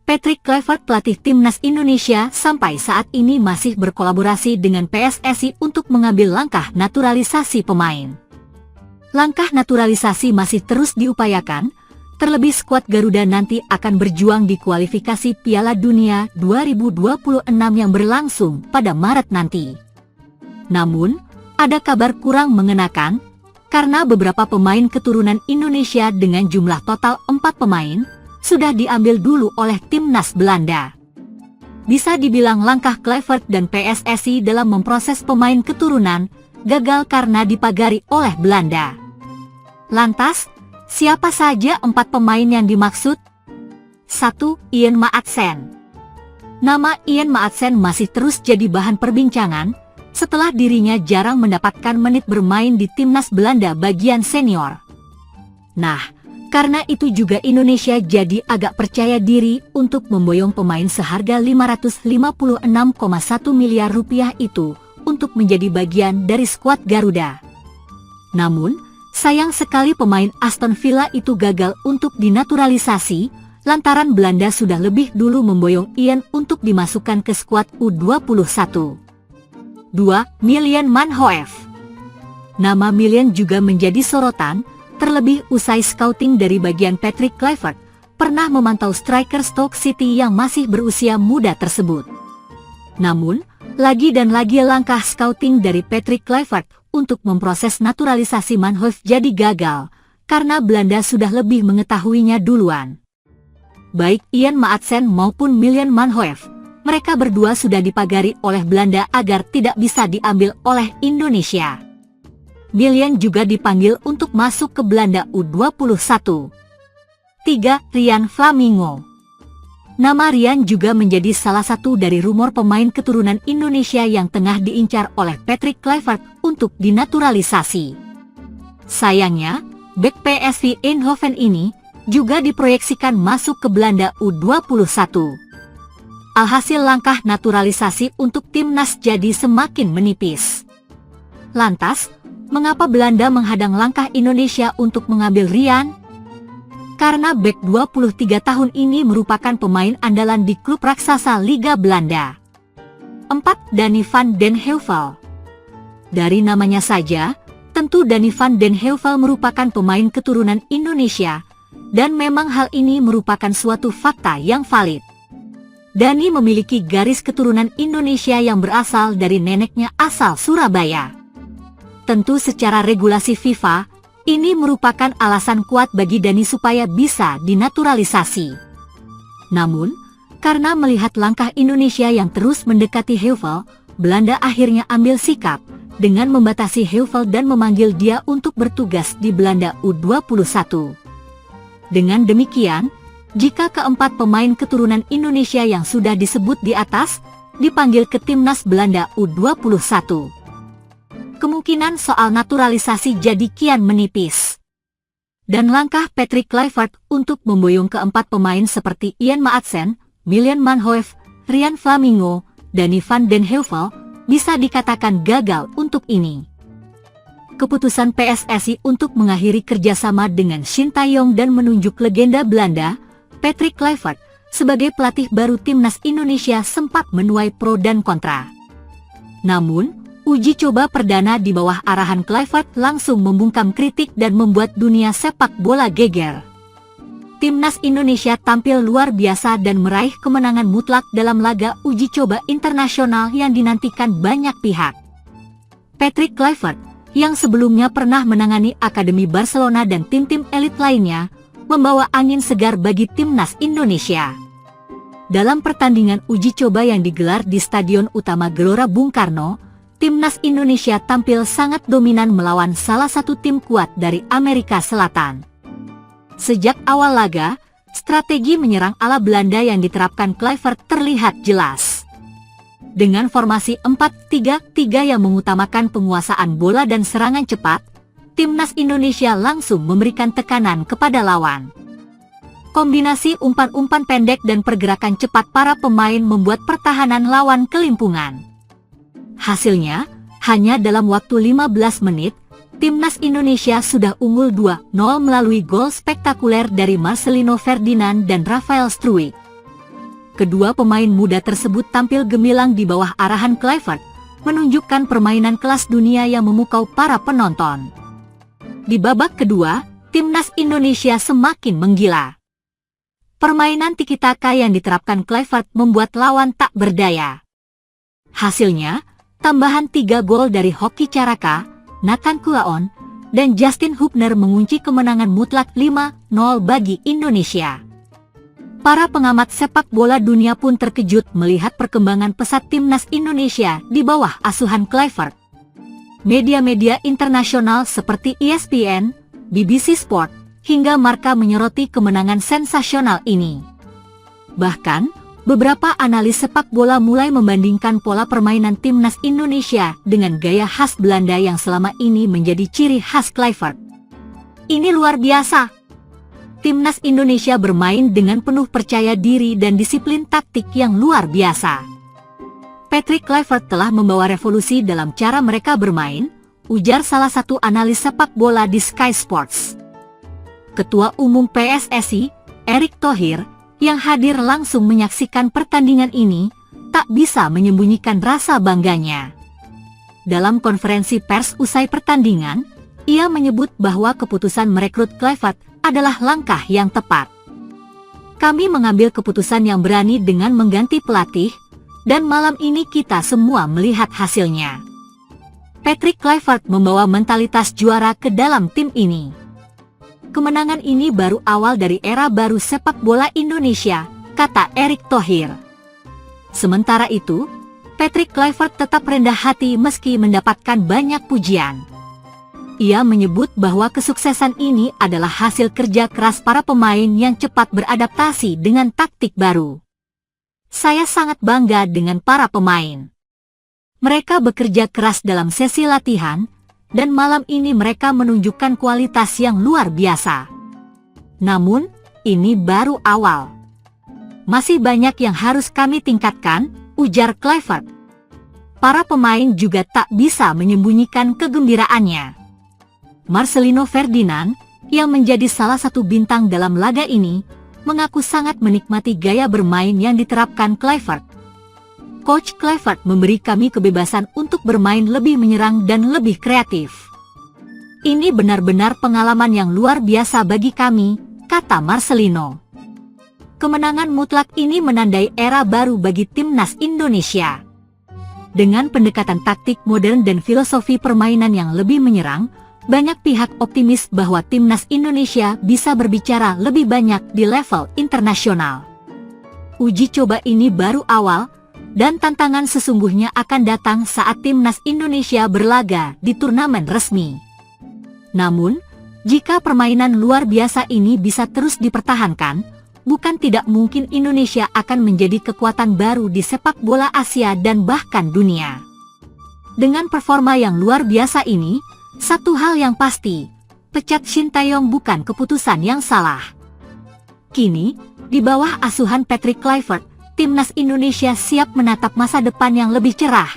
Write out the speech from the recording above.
Patrick Kluivert, pelatih timnas Indonesia, sampai saat ini masih berkolaborasi dengan PSSI untuk mengambil langkah naturalisasi pemain. Langkah naturalisasi masih terus diupayakan, terlebih skuad Garuda nanti akan berjuang di kualifikasi Piala Dunia 2026 yang berlangsung pada Maret nanti. Namun, ada kabar kurang mengenakan, karena beberapa pemain keturunan Indonesia dengan jumlah total 4 pemain, sudah diambil dulu oleh timnas Belanda. Bisa dibilang langkah Kluivert dan PSSI dalam memproses pemain keturunan gagal karena dipagari oleh Belanda. Lantas, siapa saja 4 pemain yang dimaksud? 1. Ian Maatsen. Nama Ian Maatsen masih terus jadi bahan perbincangan setelah dirinya jarang mendapatkan menit bermain di timnas Belanda bagian senior. Nah, karena itu juga Indonesia jadi agak percaya diri untuk memboyong pemain seharga 556,1 miliar rupiah itu untuk menjadi bagian dari skuad Garuda. Namun, sayang sekali pemain Aston Villa itu gagal untuk dinaturalisasi, lantaran Belanda sudah lebih dulu memboyong Ian untuk dimasukkan ke skuad U21. 2. Milan Manhoef. Nama Milan juga menjadi sorotan, terlebih usai scouting dari bagian Patrick Kluivert, pernah memantau striker Stoke City yang masih berusia muda tersebut. Namun, lagi dan lagi langkah scouting dari Patrick Kluivert untuk memproses naturalisasi Manhoef jadi gagal, karena Belanda sudah lebih mengetahuinya duluan. Baik Ian Maatsen maupun Milan Manhoef, mereka berdua sudah dipagari oleh Belanda agar tidak bisa diambil oleh Indonesia. Milan juga dipanggil untuk masuk ke Belanda U21. 3. Ryan Flamingo. Nama Ryan juga menjadi salah satu dari rumor pemain keturunan Indonesia yang tengah diincar oleh Patrick Kluivert untuk dinaturalisasi. Sayangnya, bek PSV Eindhoven ini juga diproyeksikan masuk ke Belanda U21. Alhasil langkah naturalisasi untuk timnas jadi semakin menipis. Lantas, mengapa Belanda menghadang langkah Indonesia untuk mengambil Ryan? Karena bek 23 tahun ini merupakan pemain andalan di klub raksasa Liga Belanda. 4. Danny van den Heuvel. Dari namanya saja, tentu Danny van den Heuvel merupakan pemain keturunan Indonesia, dan memang hal ini merupakan suatu fakta yang valid. Danny memiliki garis keturunan Indonesia yang berasal dari neneknya asal Surabaya. Tentu secara regulasi FIFA, ini merupakan alasan kuat bagi Danny supaya bisa dinaturalisasi. Namun, karena melihat langkah Indonesia yang terus mendekati Heuvel, Belanda akhirnya ambil sikap dengan membatasi Heuvel dan memanggil dia untuk bertugas di Belanda U21. Dengan demikian, jika keempat pemain keturunan Indonesia yang sudah disebut di atas dipanggil ke timnas Belanda U21, kemungkinan soal naturalisasi jadi kian menipis. Dan langkah Patrick Kluivert untuk memboyong keempat pemain seperti Ian Maatsen, Milan Manhoef, Ryan Flamingo, Danny van den Heuvel bisa dikatakan gagal untuk ini. Keputusan PSSI untuk mengakhiri kerjasama dengan Sintayong dan menunjuk legenda Belanda, Patrick Kluivert, sebagai pelatih baru timnas Indonesia sempat menuai pro dan kontra. Namun, uji coba perdana di bawah arahan Kluivert langsung membungkam kritik dan membuat dunia sepak bola geger. Timnas Indonesia tampil luar biasa dan meraih kemenangan mutlak dalam laga uji coba internasional yang dinantikan banyak pihak. Patrick Kluivert, yang sebelumnya pernah menangani Akademi Barcelona dan tim-tim elit lainnya, membawa angin segar bagi timnas Indonesia. Dalam pertandingan uji coba yang digelar di Stadion Utama Gelora Bung Karno, timnas Indonesia tampil sangat dominan melawan salah satu tim kuat dari Amerika Selatan. Sejak awal laga, strategi menyerang ala Belanda yang diterapkan Kluivert terlihat jelas. Dengan formasi 4-3-3 yang mengutamakan penguasaan bola dan serangan cepat, timnas Indonesia langsung memberikan tekanan kepada lawan. Kombinasi umpan-umpan pendek dan pergerakan cepat para pemain membuat pertahanan lawan kelimpungan. Hasilnya, hanya dalam waktu 15 menit, timnas Indonesia sudah unggul 2-0 melalui gol spektakuler dari Marcelino Ferdinand dan Rafael Struijk. Kedua pemain muda tersebut tampil gemilang di bawah arahan Kluivert, menunjukkan permainan kelas dunia yang memukau para penonton. Di babak kedua, timnas Indonesia semakin menggila. Permainan tiki-taka yang diterapkan Kluivert membuat lawan tak berdaya. Hasilnya, tambahan 3 gol dari Hoki Caraka, Nathan Kulaon, dan Justin Hubner mengunci kemenangan mutlak 5-0 bagi Indonesia. Para pengamat sepak bola dunia pun terkejut melihat perkembangan pesat timnas Indonesia di bawah asuhan Kluivert. Media-media internasional seperti ESPN, BBC Sport, hingga Marca menyoroti kemenangan sensasional ini. Bahkan, beberapa analis sepak bola mulai membandingkan pola permainan timnas Indonesia dengan gaya khas Belanda yang selama ini menjadi ciri khas Kluivert. Ini luar biasa. Timnas Indonesia bermain dengan penuh percaya diri dan disiplin taktik yang luar biasa. Patrick Kluivert telah membawa revolusi dalam cara mereka bermain, ujar salah satu analis sepak bola di Sky Sports. Ketua Umum PSSI, Erick Thohir, yang hadir langsung menyaksikan pertandingan ini, tak bisa menyembunyikan rasa bangganya. Dalam konferensi pers usai pertandingan, ia menyebut bahwa keputusan merekrut Kluivert adalah langkah yang tepat. Kami mengambil keputusan yang berani dengan mengganti pelatih, dan malam ini kita semua melihat hasilnya. Patrick Kluivert membawa mentalitas juara ke dalam tim ini. Kemenangan ini baru awal dari era baru sepak bola Indonesia, kata Erick Thohir. Sementara itu, Patrick Kluivert tetap rendah hati meski mendapatkan banyak pujian. Ia menyebut bahwa kesuksesan ini adalah hasil kerja keras para pemain yang cepat beradaptasi dengan taktik baru. Saya sangat bangga dengan para pemain. Mereka bekerja keras dalam sesi latihan, dan malam ini mereka menunjukkan kualitas yang luar biasa. Namun, ini baru awal. Masih banyak yang harus kami tingkatkan, ujar Kluivert. Para pemain juga tak bisa menyembunyikan kegembiraannya. Marcelino Ferdinand, yang menjadi salah satu bintang dalam laga ini, mengaku sangat menikmati gaya bermain yang diterapkan Kluivert. Coach Kluivert memberi kami kebebasan untuk bermain lebih menyerang dan lebih kreatif. Ini benar-benar pengalaman yang luar biasa bagi kami, kata Marcelino. Kemenangan mutlak ini menandai era baru bagi timnas Indonesia. Dengan pendekatan taktik modern dan filosofi permainan yang lebih menyerang, banyak pihak optimis bahwa timnas Indonesia bisa berbicara lebih banyak di level internasional. Uji coba ini baru awal, dan tantangan sesungguhnya akan datang saat timnas Indonesia berlaga di turnamen resmi. Namun, jika permainan luar biasa ini bisa terus dipertahankan, bukan tidak mungkin Indonesia akan menjadi kekuatan baru di sepak bola Asia dan bahkan dunia. Dengan performa yang luar biasa ini, satu hal yang pasti, pecat Shin Tae-yong bukan keputusan yang salah. Kini, di bawah asuhan Patrick Kluivert, timnas Indonesia siap menatap masa depan yang lebih cerah.